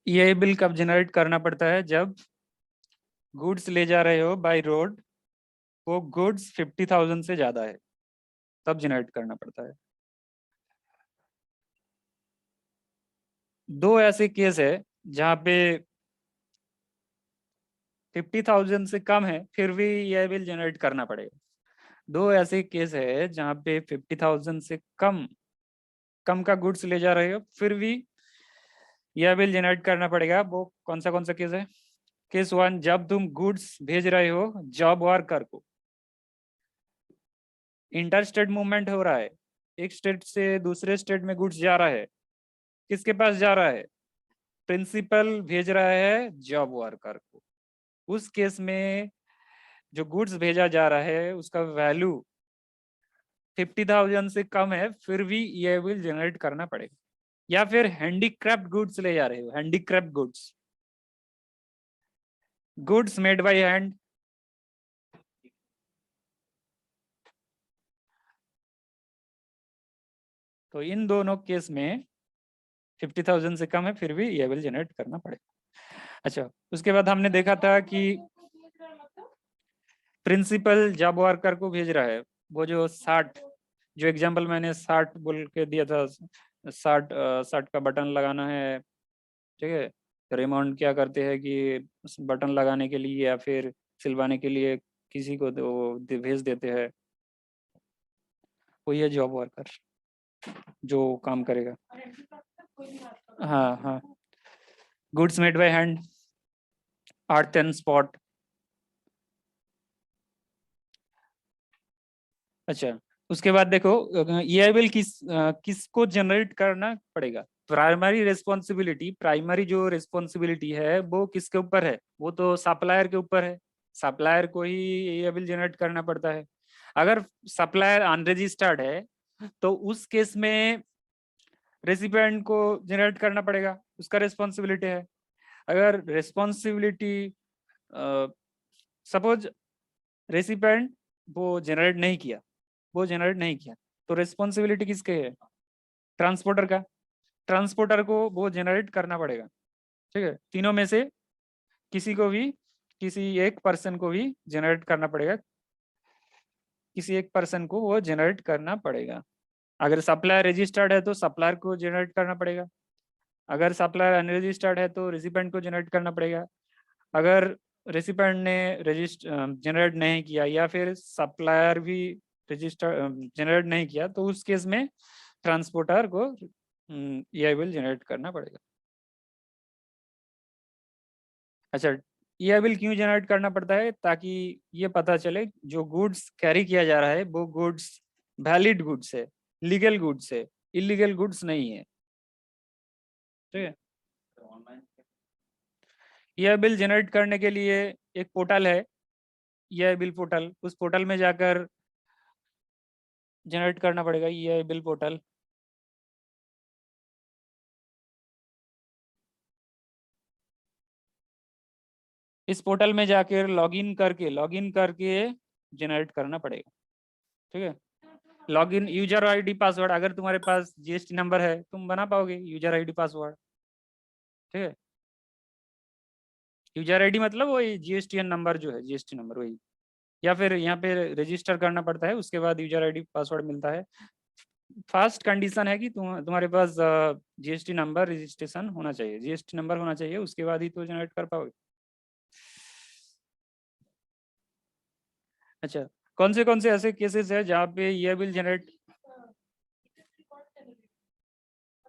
ये बिल कब जनरेट करना पड़ता है? जब गुड्स ले जा रहे हो बाय रोड, वो गुड्स 50,000 से ज्यादा है, तब जनरेट करना पड़ता है। दो ऐसे केस है जहाँ पे 50,000 से कम है फिर भी यह बिल जनरेट करना पड़ेगा। दो ऐसे केस है जहाँ पे 50,000 से कम कम का गुड्स ले जा रहे हो फिर भी यह बिल जनरेट करना पड़ेगा। वो कौन सा केस है? केस वन, जब तुम गुड्स भेज रहे हो जॉब वर्कर को, इंटर स्टेट मूवमेंट हो रहा है, एक स्टेट से दूसरे स्टेट में गुड्स जा रहा है, किसके पास जा रहा है? प्रिंसिपल भेज रहा है जॉब वर्कर को। उस केस में जो गुड्स भेजा जा रहा है उसका वैल्यू 50,000 से कम है फिर भी ये बिल जनरेट करना पड़ेगा। या फिर हैंडीक्राफ्ट गुड्स ले जा रहे हो, handicraft goods, goods made by hand, तो इन दोनों केस में 50,000 से कम है फिर भी ये बिल जनरेट करना पड़ेगा। अच्छा, उसके बाद हमने देखा था कि प्रिंसिपल जॉब वर्कर को भेज रहा है, वो जो 60, जो एग्जांपल मैंने 60 बोल के दिया था, 60 का बटन लगाना है, ठीक है। तो रेमोंड क्या करते हैं कि उस बटन लगाने के लिए या फिर सिलवाने के लिए किसी को भेज देते हैं, वही है जॉब वर्कर जो काम करेगा। हाँ हाँ, goods made by hand, earth and spot. अच्छा, उसके बाद देखो ये बिल किसको जनरेट करना पड़ेगा? प्राइमरी जो रिस्पॉन्सिबिलिटी है वो किसके ऊपर है? वो तो सप्लायर के ऊपर है। सप्लायर को ही ये बिल जनरेट करना पड़ता है। अगर सप्लायर अनरजिस्टर्ड है तो उस केस में रेसिपिएंट को जनरेट करना पड़ेगा, उसका रिस्पॉन्सिबिलिटी है। अगर रिस्पॉन्सिबिलिटी सपोज रेसिपिएंट वो जनरेट नहीं किया, तो रिस्पॉन्सिबिलिटी किसके है? ट्रांसपोर्टर का। ट्रांसपोर्टर को वो जनरेट करना पड़ेगा, ठीक है। तीनों में से किसी को भी, किसी एक पर्सन को भी जनरेट करना पड़ेगा, किसी एक पर्सन को वो जनरेट करना पड़ेगा। अगर सप्लायर रजिस्टर्ड है तो सप्लायर को जनरेट करना पड़ेगा। अगर सप्लायर अनरजिस्टर्ड है तो रेसिपिएंट को जनरेट करना पड़ेगा। अगर रेसिपिएंट ने रजिस्टर जनरेट नहीं किया या फिर सप्लायर भी रजिस्टर जनरेट नहीं किया तो उस केस में ट्रांसपोर्टर को ये बिल जनरेट करना पड़ेगा। अच्छा, ये बिल क्यों जनरेट करना पड़ता है? ताकि ये पता चले जो गुड्स कैरी किया जा रहा है वो गुड्स वैलिड गुड्स है, लीगल गुड्स है, इलीगल गुड्स नहीं है, ठीक है। यह बिल जनरेट करने के लिए एक पोर्टल है, यह बिल पोर्टल, उस पोर्टल में जाकर जनरेट करना पड़ेगा यह बिल पोर्टल। इस पोर्टल में जाकर लॉगिन करके जनरेट करना पड़ेगा, ठीक है। लॉगिन यूजर आईडी पासवर्ड, अगर तुम्हारे पास जीएसटी नंबर है तुम बना पाओगे यूजर आईडी पासवर्ड, ठीक है। यूजर आईडी मतलब वही जीएसटीएन नंबर, जो है जीएसटी नंबर वही, या फिर यहाँ पे रजिस्टर करना पड़ता है, उसके बाद यूजर आईडी पासवर्ड मिलता है। फर्स्ट कंडीशन है कि तुम्हारे पास जीएसटी नंबर रजिस्ट्रेशन होना चाहिए, जीएसटी नंबर होना चाहिए, उसके बाद ही तो जनरेट कर पाओगे। अच्छा, कौन से ऐसे केसेस है जहाँ पे ये बिल जनरेट,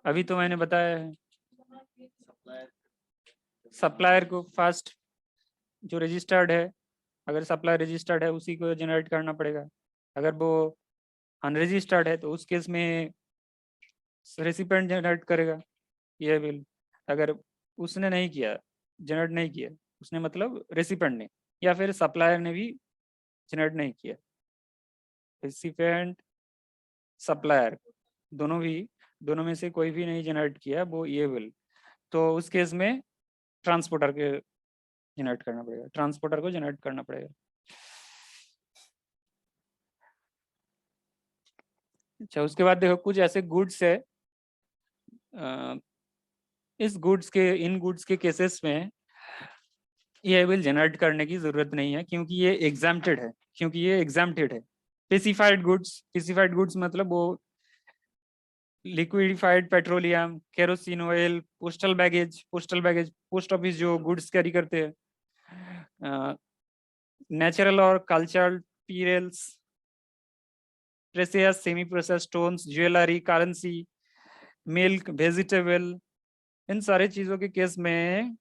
अभी तो मैंने बताया है। सप्लायर को फर्स्ट, जो रजिस्टर्ड है, अगर सप्लायर रजिस्टर्ड है उसी को जनरेट करना पड़ेगा। अगर वो अनरजिस्टर्ड है तो उस केस में रेसिपिएंट जनरेट करेगा ये बिल। अगर उसने नहीं किया, जनरेट नहीं किया, उसने मतलब रेसिपिएंट ने या फिर सप्लायर ने भी जनरेट नहीं किया, रेसिपिएंट सप्लायर दोनों में से कोई भी नहीं जनरेट किया वो ये बिल, तो उस केस में ट्रांसपोर्टर के जनरेट करना पड़ेगा, ट्रांसपोर्टर को जनरेट करना पड़ेगा। अच्छा, उसके बाद देखो कुछ ऐसे गुड्स है, इन गुड्स के केसेस में ये बिल जनरेट करने की जरूरत नहीं है, क्योंकि ये एग्जाम्प्टेड है। स्पेसिफाइड गुड्स मतलब वो liquidified petroleum, kerosene oil, post office जो गुड्स कैरी करते हैं, नेचुरल और cultural pearls, precious semi process stones, jewellery, currency, milk, vegetable, इन सारे चीजों के केस में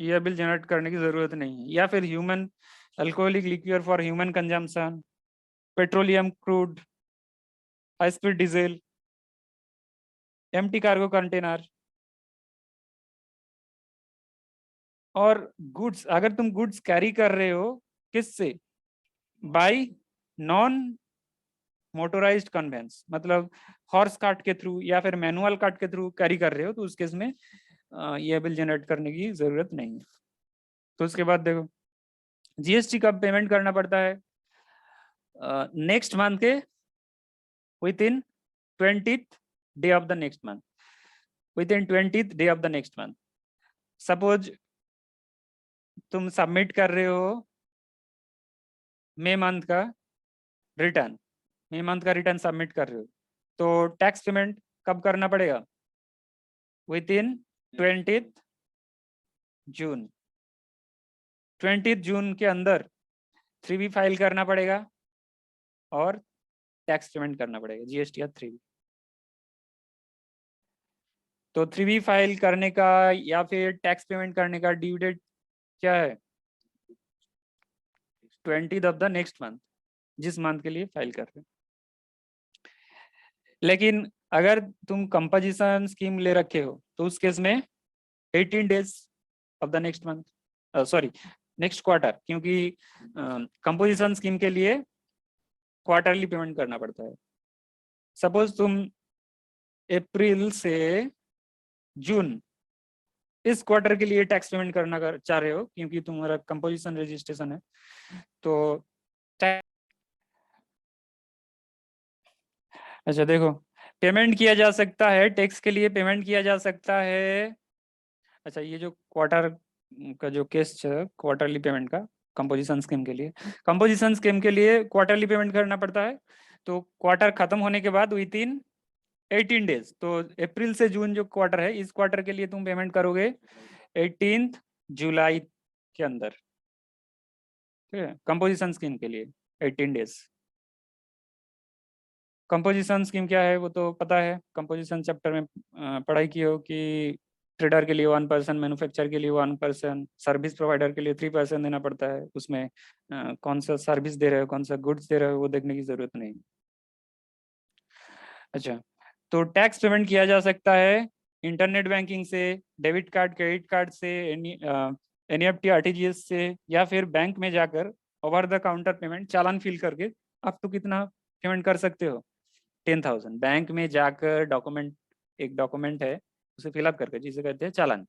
यह बिल जनरेट करने की जरूरत नहीं है। या फिर human alcoholic liquor for human consumption, petroleum crude, high speed diesel, empty cargo container. और गुड्स, अगर तुम गुड्स कैरी कर रहे हो किससे, बाय नॉन मोटोराइज्ड कन्वेंस, मतलब हॉर्स कार्ट के थ्रू या फिर मैनुअल कार्ट के थ्रू कैरी कर रहे हो, तो उस केस में यह बिल जनरेट करने की जरूरत नहीं है। तो उसके बाद देखो, जीएसटी कब पेमेंट करना पड़ता है, नेक्स्ट मंथ के with in 20th day of the next month, with in 20th day of the next month. Suppose तुम सबमिट कर रहे हो मे मंथ का रिटर्न, सबमिट कर रहे हो, तो टैक्स पेमेंट कब करना पड़ेगा, with in 20th June. 20th जून के अंदर 3B फाइल करना पड़ेगा और टैक्स पेमेंट करना पड़ेगा, जीएसटी या 3B। तो 3B फाइल करने का या फिर टैक्स पेमेंट करने का ड्यू डेट क्या है, 20th of the next month, जिस मंथ के लिए फाइल कर रहे हो। लेकिन अगर तुम कंपोजिशन स्कीम ले रखे हो तो उस केस में 18 days of the next month, sorry next quarter, क्योंकि कंपोजिशन स्कीम के लिए क्वार्टरली पेमेंट करना पड़ता है। सपोज तुम अप्रैल से जून इस क्वार्टर के लिए टैक्स पेमेंट करना चाह रहे हो, क्योंकि तुम्हारा कंपोजिशन रजिस्ट्रेशन है, तो अच्छा देखो, पेमेंट किया जा सकता है, टैक्स के लिए पेमेंट किया जा सकता है। अच्छा, ये जो क्वार्टर का जो केस है क्वार्टरली पेमेंट का, कंपोजिशन स्कीम के लिए क्वार्टरली पेमेंट करना पड़ता है। तो क्वार्टर खत्म होने के बाद विद इन 18 डेज, तो अप्रैल से जून जो क्वार्टर है, इस क्वार्टर के लिए तुम पेमेंट करोगे 18th जुलाई के अंदर, ठीक है, कंपोजिशन स्कीम के लिए 18 डेज। कंपोजिशन स्कीम क्या है वो तो पता है, कंपोजिशन चैप्टर में पढ़ाई की हो कि ट्रेडर के लिए 1%, मैन्युफैक्चर के लिए 1%, सर्विस प्रोवाइडर के लिए 3% देना पड़ता है। उसमें कौन सा सर्विस दे रहे हो, कौन सा गुड्स दे रहे हो, वो देखने की जरूरत नहीं। अच्छा, तो टैक्स पेमेंट किया जा सकता है इंटरनेट बैंकिंग से, डेबिट कार्ड, क्रेडिट कार्ड से, एनईएफटी, आरटीजीएस से, या फिर बैंक में जाकर over the counter payment challan fill करके आप तो कितना पेमेंट कर सकते हो, 10,000। बैंक में जाकर एक डॉक्यूमेंट है, उसे फिलअप करके, जिसे कहते हैं चालान,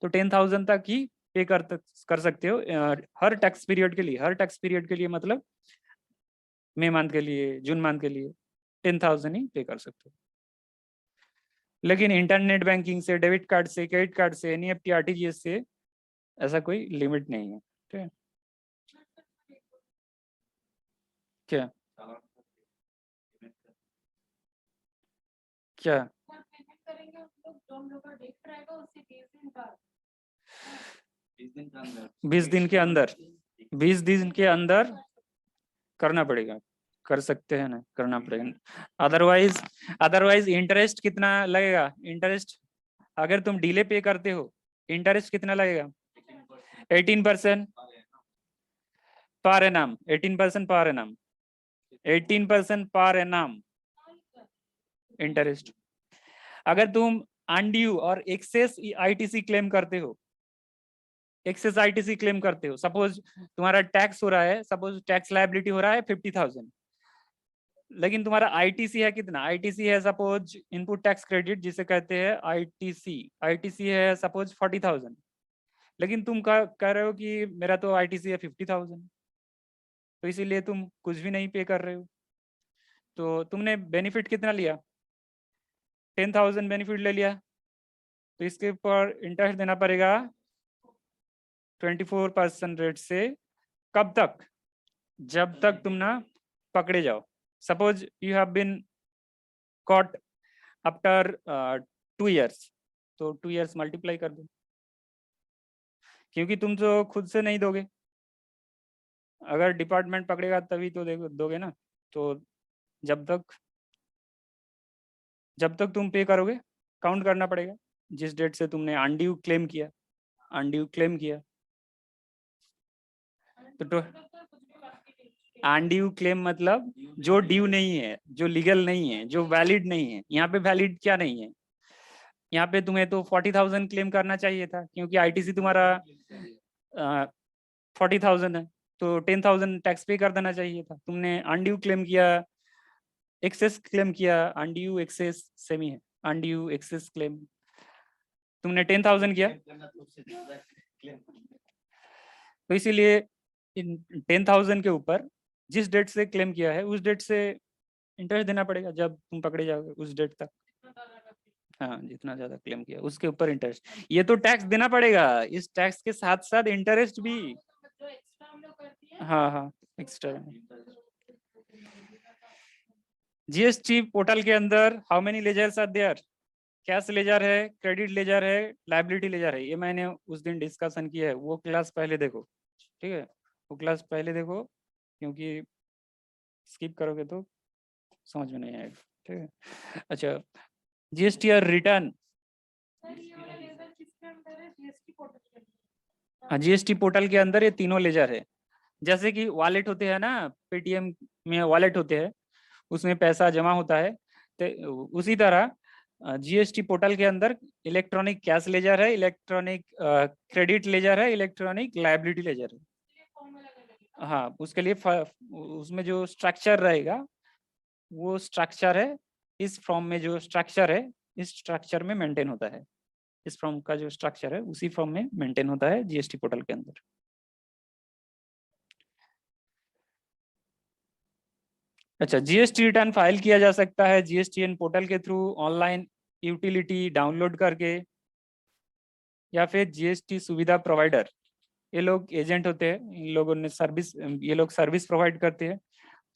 तो 10,000 तक ही पे कर सकते हो हर टैक्स पीरियड के लिए। मतलब मई मंथ के लिए, जून मंथ के लिए 10,000 ही पे कर सकते हो। लेकिन इंटरनेट बैंकिंग से, डेबिट कार्ड से, क्रेडिट कार्ड से, एनईएफटी, आरटीजीएस से ऐसा कोई लिमिट नहीं है, ठीक है। क्या क्या 20 दिन के अंदर, 20 दिन के अंदर करना पड़ेगा, कर सकते हैं ना, करना पड़ेगा। अदरवाइज इंटरेस्ट कितना लगेगा, इंटरेस्ट अगर तुम डिले पे करते हो, इंटरेस्ट कितना लगेगा, 18% per annum, 18% per annum, 18% per annum interest. अगर तुम अनड्यू और एक्सेस आईटीसी क्लेम करते हो, सपोज तुम्हारा टैक्स हो रहा है, सपोज टैक्स लायबिलिटी हो रहा है 50,000, लेकिन तुम्हारा आईटीसी है कितना, आईटीसी है सपोज इनपुट टैक्स क्रेडिट जिसे कहते हैं आईटीसी है सपोज 40,000, लेकिन तुम कह रहे हो कि मेरा तो आईटीसी है 50,000, तो इसीलिए तुम कुछ भी नहीं पे कर रहे हो, तो तुमने बेनिफिट कितना लिया, 10,000 बेनिफिट ले लिया, तो इसके ऊपर इंटरेस्ट देना पड़ेगा 24% रेट से। कब तक? जब तक तुम ना पकड़े जाओ। Suppose you have been caught after 2 years, तो 2 years मल्टीप्लाई कर दो, क्योंकि तुम तो खुद से नहीं दोगे, अगर डिपार्टमेंट पकड़ेगा तभी तो दोगे ना। तो जब तक तुम पे करोगे काउंट करना पड़ेगा, जिस डेट से तुमने अनड्यू क्लेम किया। तो अनड्यू क्लेम मतलब जो ड्यू नहीं है, जो लीगल नहीं है, जो वैलिड नहीं है। यहाँ पे वैलिड क्या नहीं है? यहाँ पे तुम्हें तो 40,000 क्लेम करना चाहिए था, क्योंकि आईटीसी तुम्हारा 40,000 है, तो 10,000 टैक्स पे कर देना चाहिए था। तुमने अनड्यू क्लेम किया, एक्सेस क्लेम किया। अनड्यू एक्सेस सेम ही है, अनड्यू एक्सेस क्लेम। तुमने 10,000 किया, तो इसीलिए इन 10,000 के ऊपर जिस डेट से क्लेम किया है उस डेट से इंटरेस्ट देना पड़ेगा, जब तुम पकड़े जाओगे उस डेट तक। हाँ, जितना ज्यादा क्लेम किया उसके ऊपर इंटरेस्ट। ये तो टैक्स देना पड़ेगा, इस टैक्स के साथ साथ इंटरेस्ट भी। हाँ हाँ, एक्स्ट्रा। जीएसटी पोर्टल के अंदर how many ledgers are there? Cash ledger है, क्रेडिट लेजर है, लायबिलिटी लेजर है। ये मैंने उस दिन डिस्कशन किया है, वो क्लास पहले देखो, ठीक है? वो क्लास पहले देखो, क्योंकि स्किप करोगे तो समझ में नहीं आएगा, ठीक है? अच्छा, जीएसटी और रिटर्न। हाँ, जीएसटी पोर्टल के अंदर ये तीनों लेजर है। जैसे कि वॉलेट होते हैं ना, पेटीएम में वॉलेट होते हैं, उसमें पैसा जमा होता है, तो उसी तरह जीएसटी पोर्टल के अंदर इलेक्ट्रॉनिक कैश लेजर है, इलेक्ट्रॉनिक क्रेडिट लेजर है, इलेक्ट्रॉनिक लायबिलिटी लेजर है। हाँ, उसके लिए उसमें जो स्ट्रक्चर रहेगा वो स्ट्रक्चर है, इस फॉर्म में जो स्ट्रक्चर है इस स्ट्रक्चर में मेंटेन होता है। इस फॉर्म का जो स्ट्रक्चर है उसी फॉर्म में मेंटेन होता है जीएसटी पोर्टल के अंदर। अच्छा, जीएसटी रिटर्न फाइल किया जा सकता है जीएसटीएन पोर्टल के थ्रू, ऑनलाइन यूटिलिटी डाउनलोड करके, या फिर जीएसटी सुविधा प्रोवाइडर। ये लोग एजेंट होते हैं, इन लोगों ने सर्विस, ये लोग सर्विस प्रोवाइड करते हैं।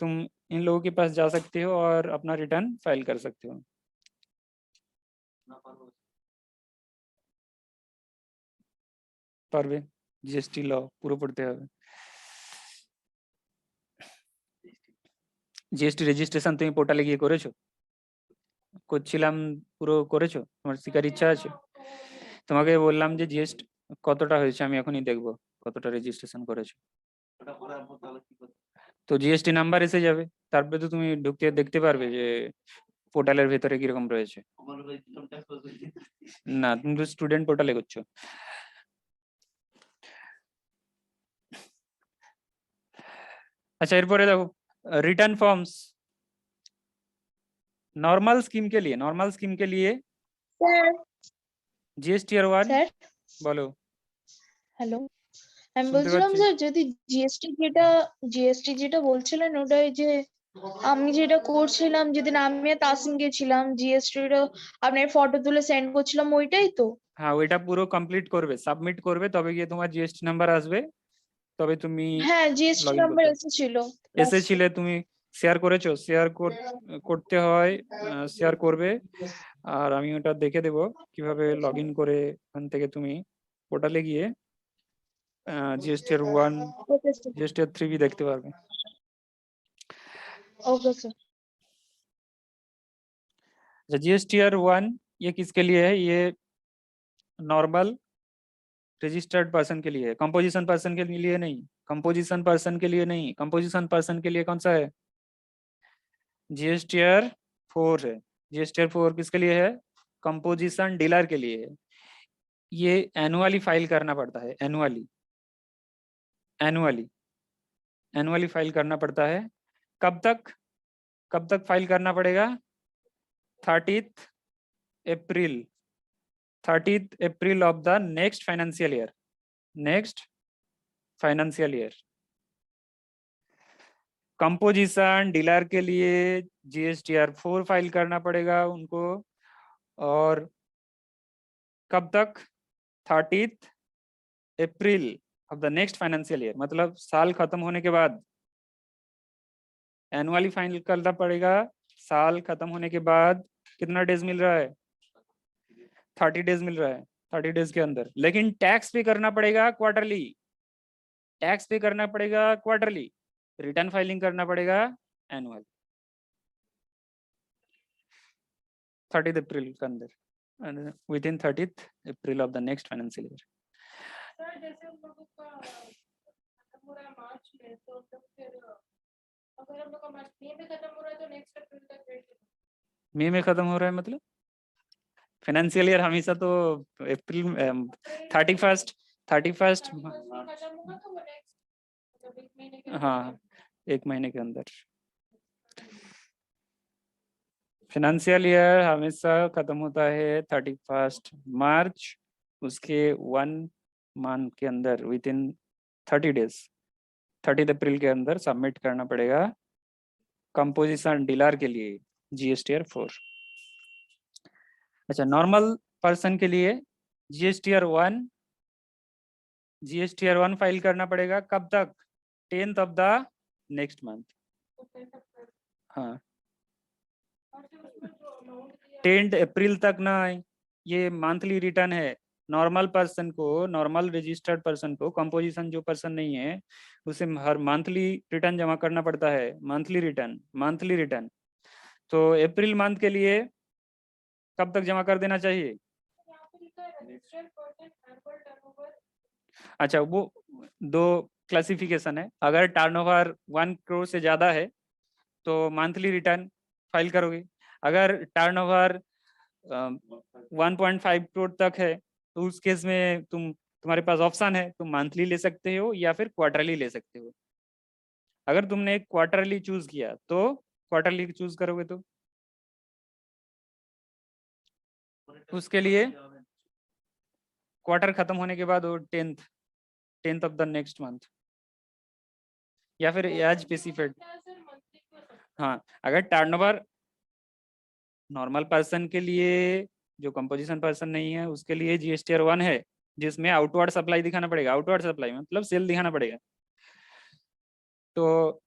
तुम इन लोगों के पास जा सकते हो और अपना रिटर्न फाइल कर सकते हो। পারবে, জিএসটি ল পুরো পড়তে হবে। জিএসটি রেজিস্ট্রেশন তুমি পোর্টালে গিয়ে করেছো? করছিলাম, পুরো করেছো? তোমার শিকার ইচ্ছা আছে? তোমাকে বললাম যে জিএসটি কতটা হয়েছে, আমি এখনই দেখবো কতটা রেজিস্ট্রেশন করেছো। তো জিএসটি নাম্বার এসে যাবে, তারপরে তো তুমি ঢুকতে দেখতে পারবে যে পোর্টালের ভেতরে কিরকম রয়েছে। না, তুমি তো স্টুডেন্ট পোর্টালে করছো। अच्छा, এরপরে দেখো रिटर्न फॉर्म्स। नॉर्मल स्कीम के लिए স্যার जीएसटी আর 1 স্যার বলো। হ্যালো, আমি শুনতে বলছিলাম পাচ্ছি। স্যার যদি জিএসটি যেটা বলছিলেন ওটাই যে আমি যেটা করছিলাম, যেদিন আমি আর তাসিম গেছিলাম জিএসটির আপনার ফটো তুলে সেন্ড করছিলাম, ওইটাই তো? হ্যাঁ, ওইটা পুরো কমপ্লিট করবে, সাবমিট করবে, তবে গিয়ে তোমার জিএসটি নাম্বার আসবে, তবে তুমি হ্যাঁ, জিএসটি লগ ইন নাম্বার করতে পারবে। এসেছিল। এসেছিলে, তুমি শেয়ার করেছো? শেয়ার করতে হয়, শেয়ার করবে। আর আমি ওটা দেখে দেবো কিভাবে লগ ইন করে ওখান থেকে তুমি পোর্টালে গিয়ে জিএসটি আর 1, ওকে স্যার, জিএসটি আর 3 भी দেখতে পারবে। Okay sir. अच्छा, जीएसटी और 1 ये किसके लिए है? ये नॉर्मल रजिस्टर्ड पर्सन के लिए है, कंपोजिशन पर्सन के लिए नहीं। कंपोजिशन पर्सन के लिए नहीं, कंपोजिशन पर्सन के लिए कौन सा है? जीएसटीआर 4 है। जीएसटीआर 4 किसके लिए है? कंपोजिशन डीलर के लिए है। ये एनुअली फाइल करना पड़ता है, एनुअली एनुअली एनुअली फाइल करना पड़ता है। कब तक फाइल करना पड़ेगा? 30th April, 30th April of the next financial year, next financial year. Composition dealer के लिए जीएसटीआर 4 फाइल करना पड़ेगा उनको, और कब तक? 30 अप्रैल of the next financial year, मतलब साल खत्म होने के बाद एनुअली फाइनल करना पड़ेगा। साल खत्म होने के बाद कितना डेज मिल रहा है? 30 डेज मिल रहा है, 30 डेज के अंदर। लेकिन टैक्स पे करना पड़ेगा क्वार्टरली, टैक्स पे करना पड़ेगा क्वार्टरली, रिटर्न फाइलिंग करना पड़ेगा एनुअल 30 अप्रैल के अंदर, with in 30 April of the next financial year. Sir जैसे हम लोगों का खत्म हो रहा है मार्च में, तो तब फिर अगर हम लोग का मार्च में खत्म हो रहा है तो नेक्स्ट अप्रैल तक वेट करना। मई में खत्म हो रहा है, मतलब फाइनेंशियल ईयर हमेशा तो अप्रैल 31st खत्म होगा तो वो नेक्स्ट मतलब एक महीने के अंदर हाँ, एक महीने के अंदर। फाइनेंशियल ईयर हमेशा खत्म होता है 31 मार्च, उसके 1 मंथ के अंदर, विद इन 30 डेज, 30 अप्रैल के अंदर सबमिट करना पड़ेगा कंपोजिशन डीलर के लिए GSTR 4। अच्छा, नॉर्मल पर्सन के लिए GSTR 1 फाइल करना पड़ेगा कब तक? 10th of the next month. हाँ, और फिर उसमें जो अमाउंट दिया 10 अप्रैल तक ना, ये मंथली रिटर्न है। नॉर्मल पर्सन को, नॉर्मल रजिस्टर्ड पर्सन को, कंपोजिशन जो पर्सन नहीं है उसे हर मंथली रिटर्न जमा करना पड़ता है, मंथली रिटर्न। तो अप्रैल मंथ के लिए कब तक जमा कर देना चाहिए? यहाँ पे लिखा है रजिस्टर्ड पर्सन एनुअल टर्नओवर। अच्छा, वो दो क्लासिफिकेशन है। अगर टर्नओवर 1 करोड़ से ज्यादा है तो मंथली रिटर्न फाइल करोगे। अगर टर्नओवर 1.5 करोड़ तक है तो उस केस में तुम्हारे पास ऑप्शन है, तुम मंथली ले सकते हो या फिर क्वार्टरली ले सकते हो। अगर तुमने क्वार्टरली चूज किया तो क्वार्टरली चूज करोगे तो उसके लिए क्वार्टर खत्म होने के बाद वो 10th of the next month या फिर एज स्पेसिफाइड। सर मंथली को सब हाँ, अगर टर्नओवर नॉर्मल पर्सन के लिए, जो कंपोजिशन पर्सन नहीं है उसके लिए GSTR 1 है, जिसमें आउटवर्ड सप्लाई दिखाना पड़ेगा। आउटवर्ड सप्लाई मतलब सेल दिखाना पड़ेगा। तो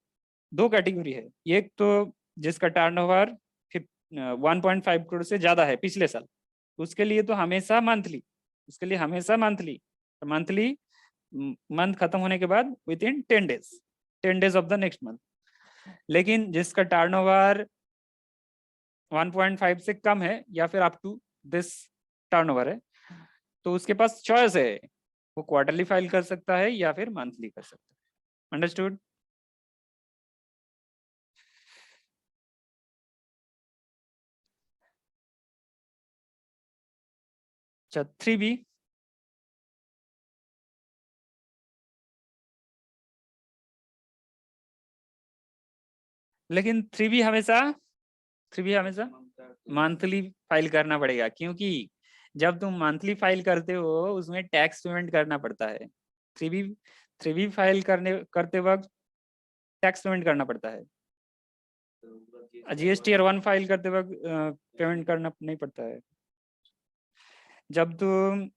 दो कैटेगरी है, एक तो जिसका टर्नओवर 1.5 करोड़ से ज्यादा है पिछले साल, उसके लिए तो हमेशा मंथली, उसके लिए हमेशा मंथली मंथ खत्म होने के बाद with in 10 days of the next month. लेकिन जिसका टर्नओवर 1.5 से कम है या फिर अप टू दिस टर्नओवर है, तो उसके पास चॉइस है, वो क्वार्टरली फाइल कर सकता है या फिर मंथली कर सकता है। अंडरस्टूड? अच्छा, 3B। लेकिन 3B हमेशा मंथली फाइल करना पड़ेगा, क्योंकि जब तुम मंथली फाइल करते हो उसमें टैक्स पेमेंट करना पड़ता है। 3B फाइल करते वक्त टैक्स पेमेंट करना पड़ता है। GSTR 1 फाइल करते वक्त पेमेंट करना नहीं पड़ता है। जब तुम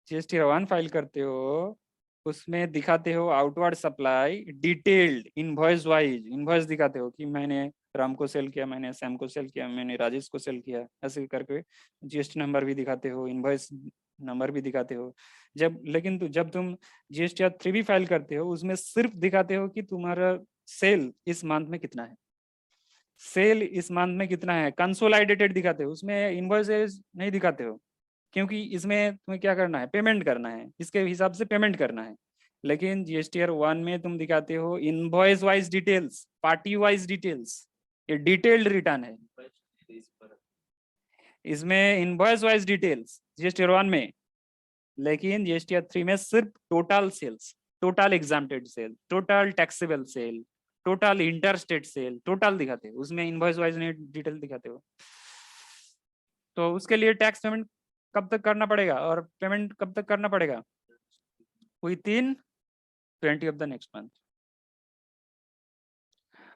GSTR 1 फाइल करते हो उसमें दिखाते हो outward supply detailed, invoice wise invoice दिखाते हो कि मैंने राम को सेल किया, मैंने सैम को सेल किया, मैंने राजेश को सेल किया, ऐसे करके GST नंबर भी दिखाते हो, इनवॉइस नंबर भी दिखाते हो। लेकिन जब तुम GSTR 3B फाइल करते हो उसमें सिर्फ दिखाते हो कि तुम्हारा सेल इस मंथ में कितना है, सेल इस मंथ में कितना है, कंसोलिडेटेड दिखाते हो, उसमें इनवॉइसेस नहीं दिखाते हो, क्योंकि इसमें तुम्हें क्या करना है, पेमेंट करना है, इसके हिसाब से पेमेंट करना है। लेकिन GSTR 1 में तुम दिखाते हो invoice wise details, party wise details, ये डिटेल्ड रिटर्न है। इसमें इनवॉइस वाइज डिटेल्स GSTR 1 में, लेकिन GSTR 3 में सिर्फ total sales, total exempted sale, total taxable sale, total interstate sale, total दिखाते हो, उसमें इनवॉइस वाइज नहीं डिटेल दिखाते हो। तो उसके लिए टैक्स पेमेंट कब तक करना पड़ेगा और पेमेंट कब तक करना पड़ेगा? With in 20 of the next month.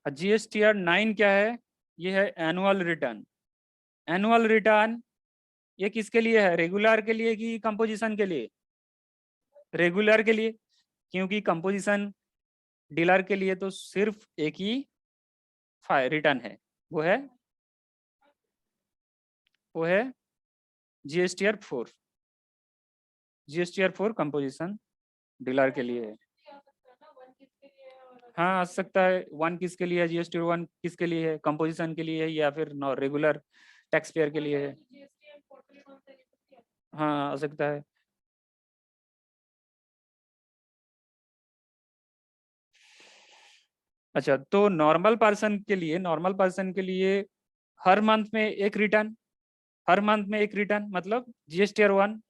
GSTR 9 क्या है? ये है एनुअल रिटर्न। एनुअल रिटर्न ये किसके लिए है, रेगुलर के लिए कि कंपोजिशन के लिए? रेगुलर के लिए, क्योंकि कंपोजिशन डीलर के लिए तो सिर्फ एक ही रिटर्न है, वो है GSTR 4। GSTR 4 कंपोजिशन डीलर के लिए है। हाँ आ सकता है, 1 किसके लिए है, GSTR 1 किसके लिए है, कंपोजिशन के लिए है या फिर रेगुलर टैक्स पेयर के लिए है? हाँ आ सकता है। अच्छा, तो नॉर्मल पर्सन के लिए हर मंथ में एक रिटर्न, मतलब GSTR 1,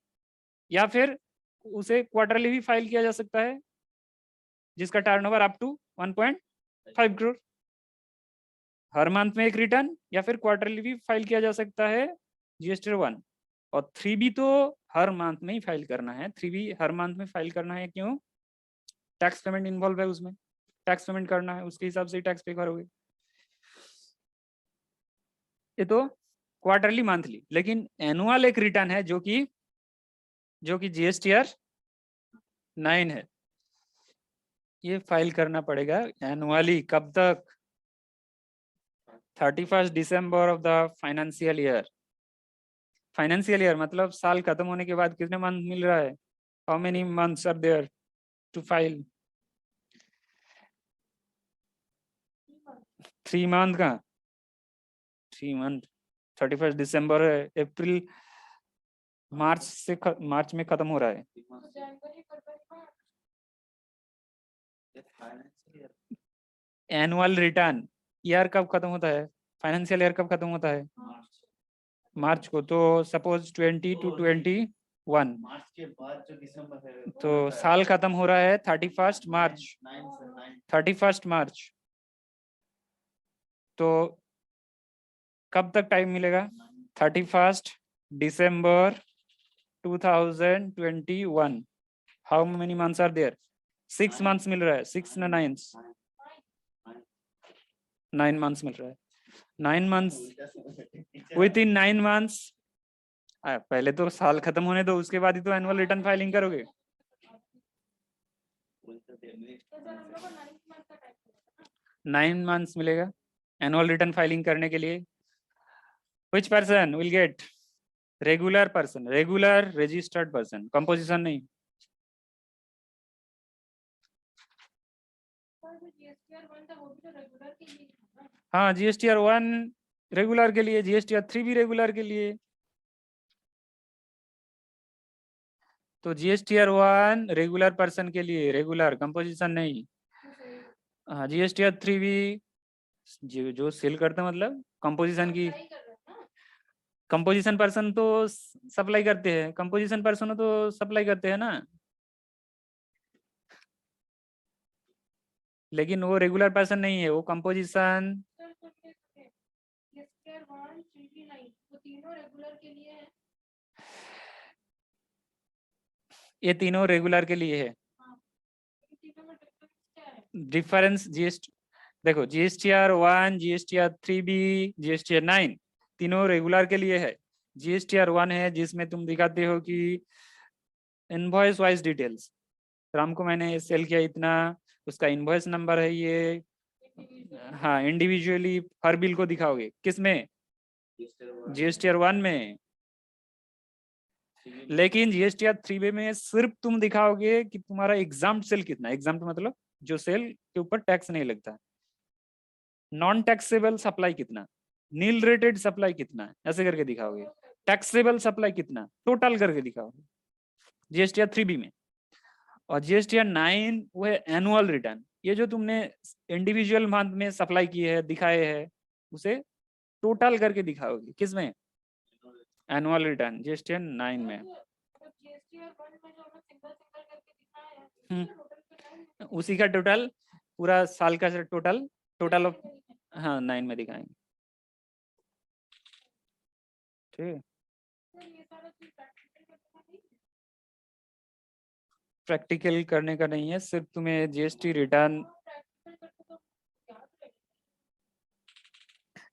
या फिर उसे क्वार्टरली भी फाइल किया जा सकता है जिसका टर्नओवर अप टू 1.5 करोड़। हर मंथ में एक रिटर्न या फिर क्वार्टरली भी फाइल किया जा सकता है GSTR 1। और 3B तो हर मंथ में ही फाइल करना है, 3B हर मंथ में फाइल करना है। क्यों? टैक्स पेमेंट इन्वॉल्व है उसमें, टैक्स पेमेंट करना है, उसके हिसाब से ही टैक्स पे करोगे। ये तो क्वार्टरली मंथली, लेकिन एनुअल एक रिटर्न है जो कि GSTR 9 है, ये फाइल करना पड़ेगा एनुअली। कब तक? 31 दिसंबर of the financial year. Financial year मतलब साल खत्म होने के बाद कितने मंथ मिल रहा है, how many months are there to file? 3 month का, 3 मंथ। 31 दिसंबर है, अप्रैल मार्च में खत्म हो रहा है। एनुअल रिटर्न ईयर कब खत्म होता है, फाइनेंशियल ईयर कब खत्म होता है? मार्च को। तो सपोज 20 to 21, मार्च के बाद जो दिसंबर है तो साल खत्म हो रहा है 31 मार्च। 31 मार्च, तो कब तक टाइम मिलेगा? 31 दिसंबर 2021। How many months are there? 6 months मिल रहा है, 6 ना 9? 9 मंथ्स मिल रहा है। 9 मंथ्स, विद इन 9 मंथ्स। पहले तो साल खत्म होने दो, उसके बाद ही तो एनुअल रिटर्न फाइलिंग करोगे। 9 मंथ्स मिलेगा एनुअल रिटर्न फाइलिंग करने के लिए। Which person will get? Regular person, regular registered person, composition नहीं। हाँ, GSTR 1 रेगुलर के लिए, GSTR 3 भी रेगुलर के लिए। तो GSTR 1 रेगुलर पर्सन के लिए, रेगुलर, कंपोजिशन नहीं। हाँ, GSTR 3 भी जो सेल करते मतलब कंपोजिशन की, कंपोजिशन पर्सन तो सप्लाई करते हैं, कंपोजिशन पर्सन तो सप्लाई करते हैं ना, लेकिन वो रेगुलर पर्सन नहीं है, वो कंपोजिशन। ये तीनों रेगुलर के लिए है। डिफरेंस देखो, GSTR 1, GSTR 3B, GSTR 9 तीनों रेगुलर के लिए है। GSTR 1 है जिसमें तुम दिखाते हो कि इनवॉइस वाइज डिटेल्स, राम को मैंने सेल किया इतना, उसका इनवॉइस नंबर है ये। हाँ, इंडिविजुअली हर बिल को दिखाओगे, किसमें? GSTR 1 में। लेकिन GSTR 3B में सिर्फ तुम दिखाओगे कि तुम्हारा एग्जाम्प्ट सेल कितना, एग्जाम्प्ट मतलब जो सेल के ऊपर टैक्स नहीं लगता, नॉन टैक्सेबल सप्लाई कितना, नील रेटेड सप्लाई कितना, ऐसे करके दिखाओगे। टैक्सेबल सप्लाई कितना, टोटल करके दिखाओगे GSTR 3B में। और GSTR 9 वो है एनुअल रिटर्न, ये जो तुमने इंडिविजुअल मंथ में सप्लाई की है, दिखाए है, उसे टोटल करके दिखाओगे, किसमें? एनुअल रिटर्न GSTR 9 में। उसी का टोटल, पूरा साल का टोटल ऑफ, हाँ 9 में दिखाएंगे। ठीक है, प्रैक्टिकल करने का नहीं है, सिर्फ तुम्हें GST रिटर्न।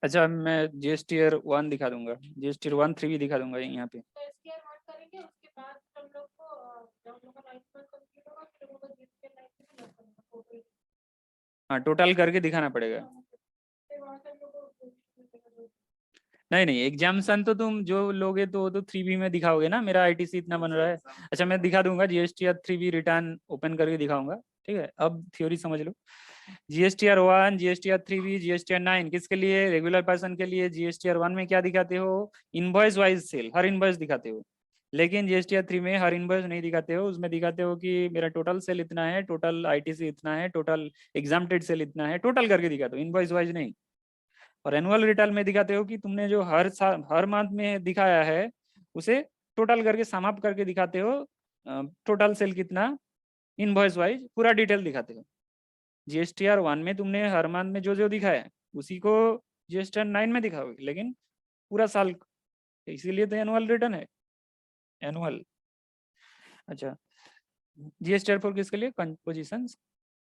अच्छा मैं जीएसटी ईयर 1 दिखा दूंगा, जीएसटी ईयर 1 3 भी दिखा दूंगा यहाँ पे। तो इसके ईयर 1 करेंगे, उसके बाद हम लोग को जब हम लोग का 9th मंथ कंप्लीट होगा फिर हम लोग को जीएसटी 9 में लग करना टोटल। हाँ टोटल करके दिखाना पड़ेगा। फिर वहां से हम लोग को नहीं नहीं, एग्जाम्सन तो तुम जो लोगे तो वो तो 3B में दिखाओगे ना, मेरा आईटीसी इतना बन रहा है। अच्छा मैं दिखा दूंगा GST year 3B return open करके दिखाऊंगा, ठीक है। अब थ्योरी समझ लो। जीएसटीआर 1, जीएसटीआर 3B, जीएसटीआर 9 किसके लिए? रेगुलर पर्सन के लिए। जीएसटीआर 1 में क्या दिखाते हो? इनवॉइस वाइज सेल, हर इनवॉइस दिखाते हो। लेकिन जीएसटीआर 3 में हर इनवॉइस नहीं दिखाते हो, उसमें दिखाते हो कि मेरा टोटल सेल इतना है, टोटल आईटीसी इतना है, टोटल एग्जाम्प्टेड सेल इतना है, टोटल करके दिखाते हो, इनवॉइस वाइज नहीं। और एनुअल रिटर्न में दिखाते हो कि तुमने जो हर साल हर मंथ में दिखाया है उसे टोटल करके समाप्त करके दिखाते हो, टोटल सेल कितना, इनवॉइस वाइज पूरा डिटेल दिखाते हो। जीएसटीआर 1 में तुमने हर मंथ में जो जो दिखाया है उसी को जीएसटीआर 9 में दिखाओगे, लेकिन पूरा साल, इसीलिए तो एनुअल रिटर्न है, एनुअल। अच्छा जीएसटीआर 4 किसके लिए? कंपोजिशन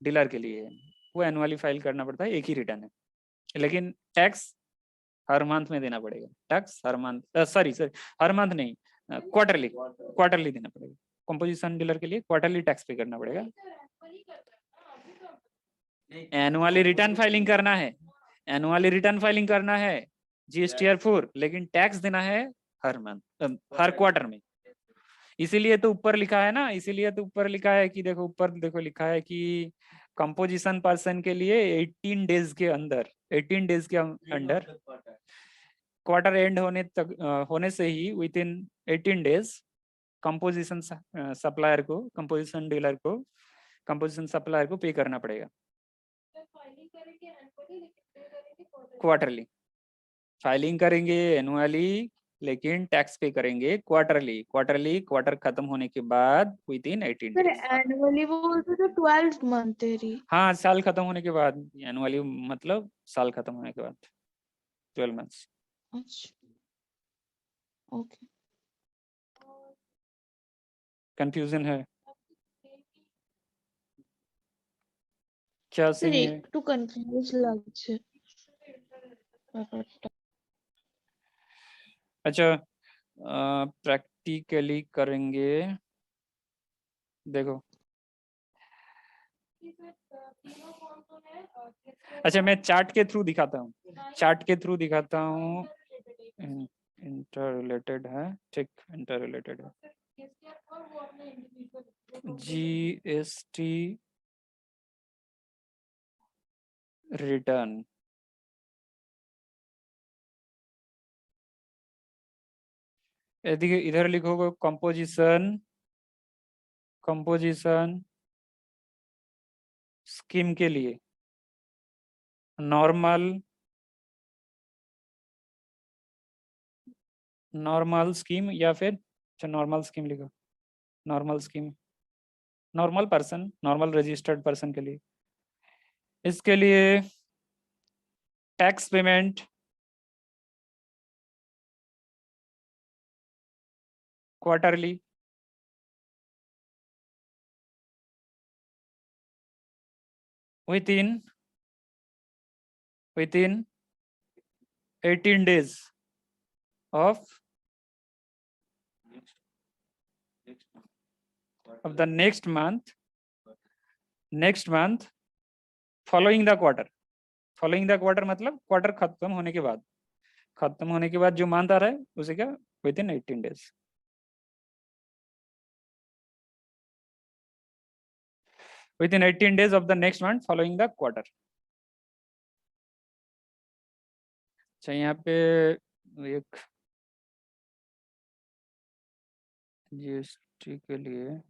डीलर के लिए है, वो एनुअली फाइल करना पड़ता है, एक ही रिटर्न है। लेकिन टैक्स हर मंथ में देना पड़ेगा, टैक्स हर मंथ, सॉरी हर मंथ नहीं, क्वार्टरली, क्वार्टरली देना पड़ेगा। कंपोजिशन डीलर के लिए क्वार्टरली टैक्स पे करना पड़ेगा। एनुअली रिटर्न फाइलिंग करना है, एनुअली रिटर्न फाइलिंग करना है जीएसटीआर 4, लेकिन टैक्स देना है हर मंथ, हर क्वार्टर में। इसीलिए तो ऊपर लिखा है ना, इसीलिए तो ऊपर लिखा है कि देखो ऊपर देखो लिखा है कि कंपोजिशन पर्सन के लिए 18 डेज के अंदर, 18 डेज के अंडर, क्वार्टर एंड होने तक होने से ही within 18 days composition supplier को, कंपोजिशन डीलर को, कंपोजिशन सप्लायर को पे करना पड़ेगा फाइलिंग करेंगे एनुअली, लेकिन पे करेंगे क्वार्टरली। फाइलिंग करेंगे एनुअली, लेकिन टैक्स पे करेंगे क्वार्टरली, क्वार्टरली क्वार्टर खत्म होने के बाद with in 18 sir days. Annually बोलते तो 12th मंथ तेरी। हाँ साल खत्म होने के बाद, एनुअली मतलब साल खत्म होने के बाद 12 मंथ्स। अच्छा ओके। कंफ्यूजन है क्या? স্যার सही है। একটু কনফিউজ লাগছে ব্যাপারটা। अच्छा प्रैक्टिकली करेंगे, देखो। तीनों कौन कौन है? अच्छा मैं चार्ट के थ्रू दिखाता हूँ, चार्ट के थ्रू दिखाता हूँ। इंटर रिलेटेड है, ठीक, इंटर रिलेटेड है। जीएसटी रिटर्न, यदि इधर लिखोगे कंपोजिशन, कंपोजिशन स्कीम के लिए नॉर्मल, नॉर्मल स्कीम, या फिर अच्छा नॉर्मल स्कीम लिखो, normal scheme, normal person, normal registered person के लिए, इसके लिए tax payment quarterly, within 18 days of the next month following the quarter, following the quarter मतलब क्वार्टर खत्म होने के बाद, खत्म होने के बाद जो मंथ आ रहा है उसे क्या, within 18 days, within 18 days of the next month following the quarter। अच्छा यहाँ पे एक जीएसटी के लिए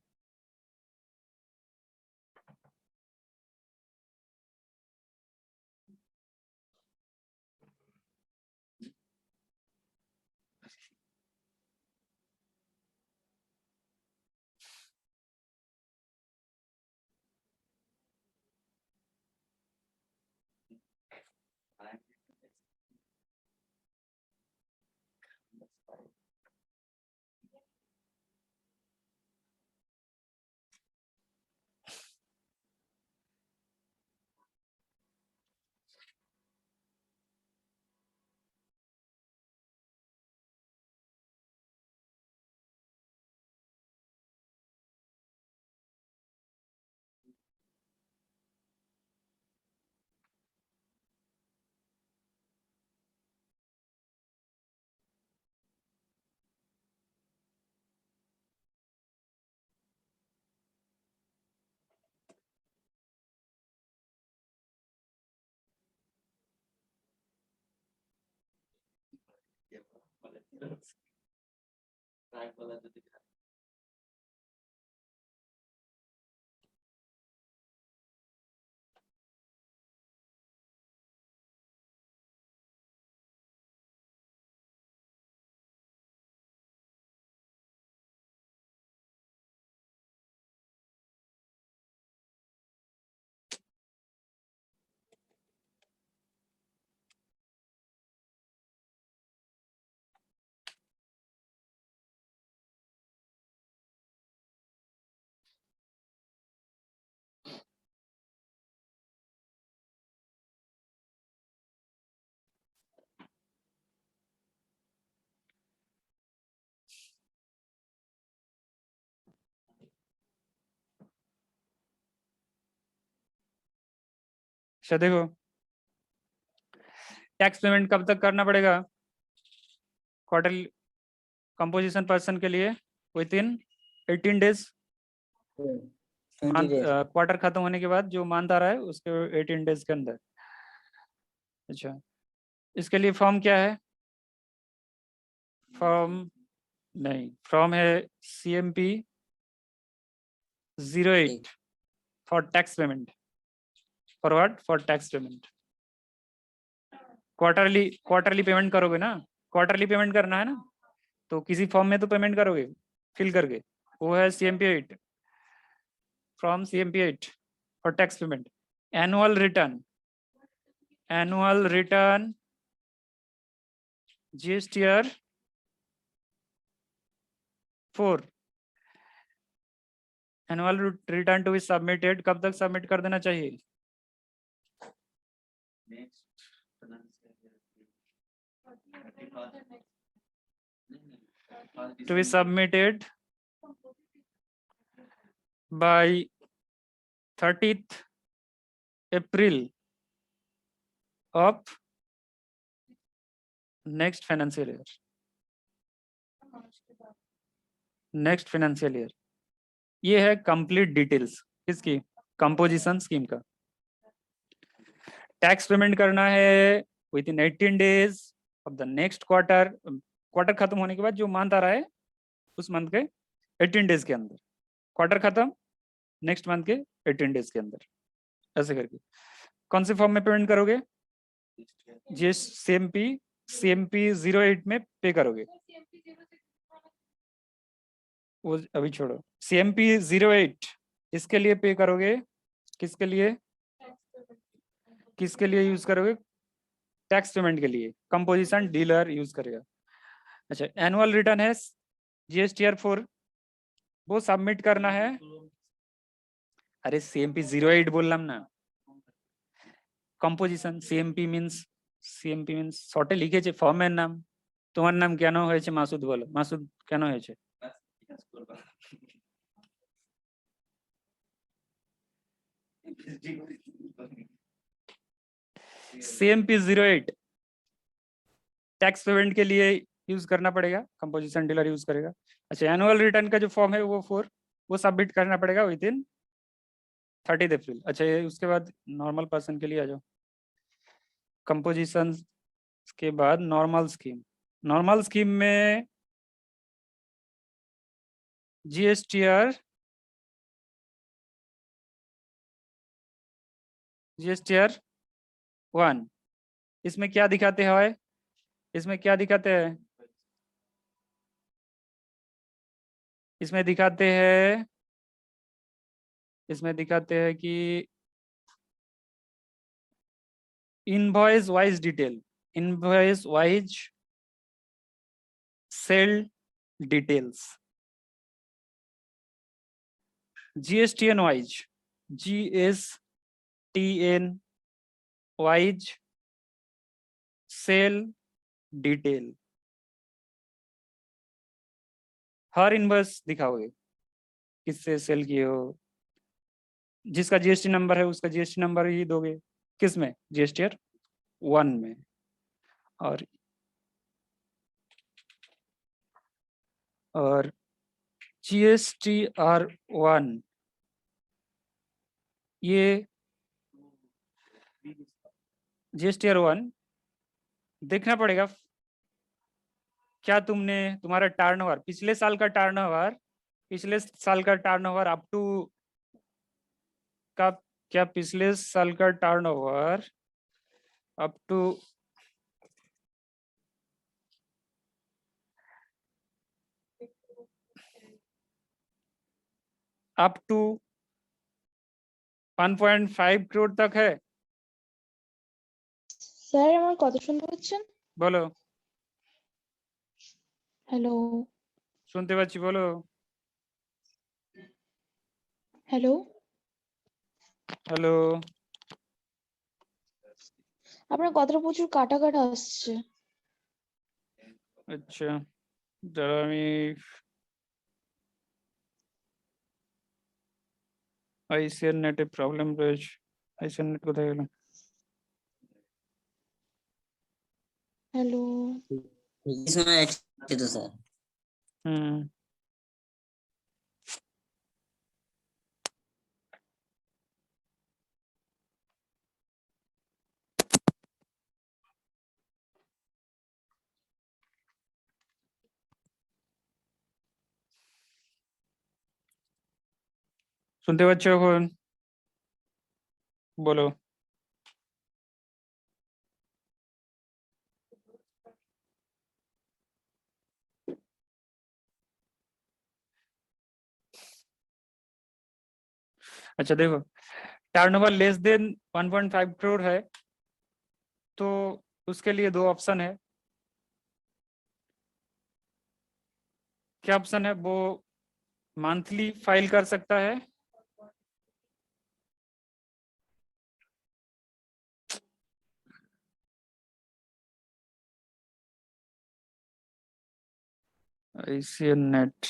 ट्रैक वाला जो दिखा अच्छा देखो, टैक्स पेमेंट कब तक करना पड़ेगा? क्वार्टरली कंपोजिशन पर्सन के लिए with in 18 days, 20 days. Quarter खत्म होने के बाद जो मंथ आ रहा है उसके 18 डेज के अंदर। अच्छा, इसके लिए फॉर्म क्या है? फॉर्म नहीं, फॉर्म है CMP 08 for tax payment. For what? For tax payment. Quarterly payment करोगे ना, क्वार्टरली पेमेंट करना है ना, तो किसी फॉर्म में तो पेमेंट करोगे फिल करके, वो है CMP 8 from CMP 8 for tax payment. Annual return GSTR 4 annual return to be submitted. कब तक सबमिट कर देना चाहिए? Next to be submitted by 30th April of next financial year। Next financial year. ये है कंप्लीट डिटेल्स किसकी? Composition scheme का। Tax payment करना है within 18 days of the next quarter. Quarter खत्म होने के बाद जो मंथ आ रहा है उस मंथ के 18 डेज के अंदर। क्वार्टर खत्म, नेक्स्ट मंथ के 18 डेज के अंदर, ऐसे करके। कौन से फॉर्म में पेमेंट करोगे? CMP 08 में पे करोगे। वो अभी छोड़ो, CMP 08 इसके लिए पे करोगे। किसके लिए? किसके लिए यूज करोगे? टैक्स पेमेंट के लिए। कंपोजिशन डीलर यूज करेगा। अच्छा, एनुअल रिटर्न है GSTR 4, वो सबमिट करना है। अरे CMP 08 बोललाम ना। কম্পোজিশন CMP মিন্স শর্টে লিখেছে ফর্মের নাম। তোমার নাম কেন হয়েছে মাসুদ? বলো মাসুদ কেন হয়েছে? CMP 08 टैक्स पेमेंट के लिए यूज करना पड़ेगा, कंपोजिशन डीलर यूज करेगा। अच्छा, एनुअल रिटर्न का जो फॉर्म है वो 4 वो सबमिट करना पड़ेगा विद इन 30 अप्रैल। अच्छा, ये उसके बाद नॉर्मल पर्सन के लिए आ जाओ। कंपोजिशन के बाद नॉर्मल स्कीम। नॉर्मल स्कीम में GSTR 1 इसमें क्या दिखाते हैं? इसमें क्या दिखाते हैं? इसमें दिखाते हैं कि invoice wise detail, invoice wise sale details, GSTN wise, GSTN wise sale detail. हर इनवॉइस दिखाओगे किससे सेल किए हो। जिसका GST नंबर है उसका GST नंबर ही दोगे। किस में? GSTR 1 में। और GSTR 1 ये GSTR 1 देखना पड़ेगा क्या तुमने तुम्हारा टर्नओवर पिछले साल का टर्नओवर अप टू का क्या पिछले साल का टर्नओवर अप टू 1.5 करोड़ तक है? স্যার আমার কথা শুনতে পাচ্ছেন? बोलो। হ্যালো सुनते बच्ची बोलो। Hello hello. আপনার কথাটা প্রচুর কাটা কাটা আসছে। अच्छा जरा আমি আইসিএন নেটে প্রবলেম রয়েছে। আইসিএন নেট কোথায় গেল? হ্যালো শোনা যাচ্ছে তো স্যার। হুম শুনতে পাচ্ছ এখন? বলো। अच्छा देखो, टर्नओवर लेस देन 1.5 करोड़ है तो उसके लिए दो ऑप्शन है। क्या ऑप्शन है? वो मंथली फाइल कर सकता है, आईसीएन नेट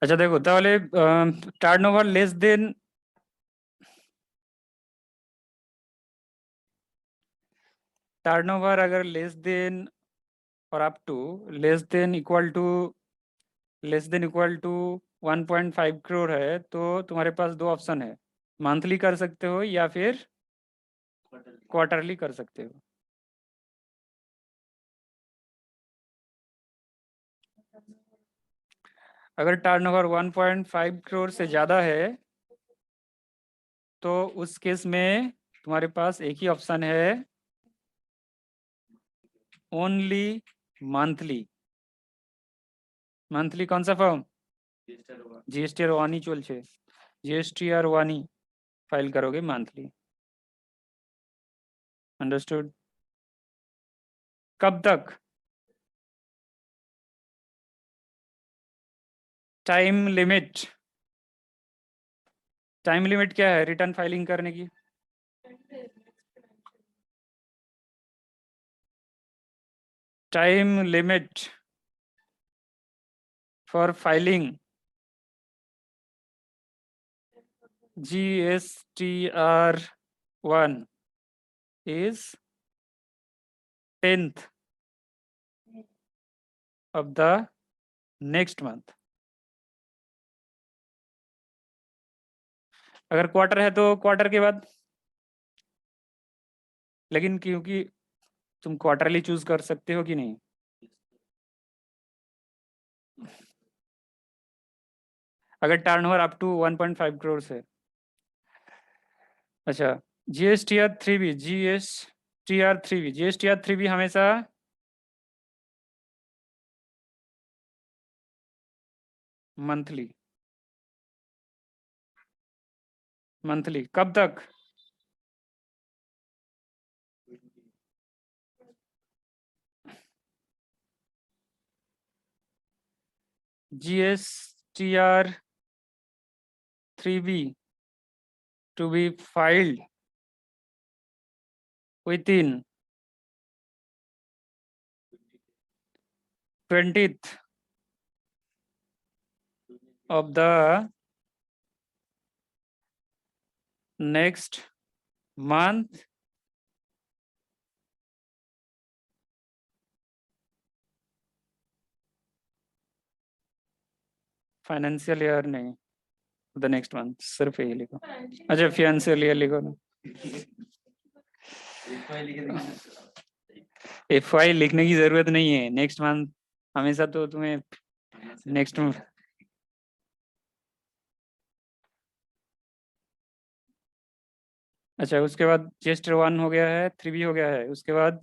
अच्छा देखो তাহলে টার্নওভার লেস দেন टर्नओवर अगर लेस देन और up to less than equal to 1.5 crore है तो तुम्हारे पास दो ऑप्शन है, मंथली कर सकते हो या फिर क्वार्टरली कर सकते हो। अगर टर्नओवर 1.5 करोड़ से ज़्यादा है तो उस केस में तुम्हारे पास एक ही ऑप्शन है, ओनली मंथली। मंथली कौन सा फॉर्म? जीएसटी আর ওয়ানই চলছে, जीएसटी আর ওয়ানই फाइल करोगे मंथली। अंडरस्टूड? कब तक? टाइम लिमिट क्या है रिटर्न फाइलिंग करने की? Time limit for filing GSTR1 is 10th of the next month। अगर क्वार्टर है तो क्वार्टर के बाद, लेकिन क्योंकि तुम क्वार्टरली चूज कर सकते हो कि नहीं, अगर टर्नओवर अप टू 1.5 करोड़ से। अच्छा जीएसटीआर 3 भी हमेशा मंथली कब तक? GSTR 3B to be filed within 20th of the next month financial year नहीं, द नेक्स्ट मंथ, सिर्फ यही लिखो। अच्छा फाइनेंशियल ईयर लिखो ना, FY लिखने की जरूरत नहीं है, नेक्स्ट मंथ हमेशा तो तुम्हें नेक्स्ट मंथ। अच्छा उसके बाद जेस्टर 1 हो गया है, 3B हो गया है, उसके बाद